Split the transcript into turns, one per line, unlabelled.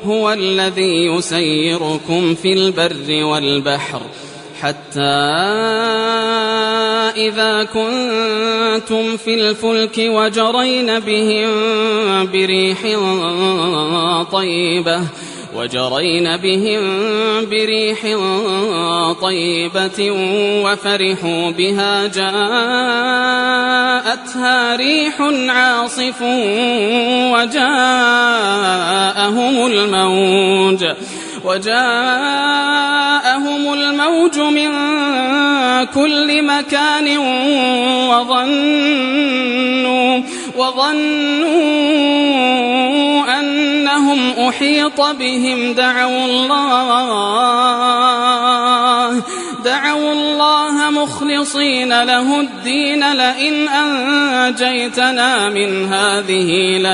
هو الذي يسيركم في البر والبحر حتى إذا كنتم في الفلك وجرين بهم بريح طيبة وفرحوا بها جاءتها ريح عاصف وجاءهم الموج من كل مكان وظنوا أنهم أحيط بهم دعوا الله مخلصين له الدين لئن أنجيتنا من هذه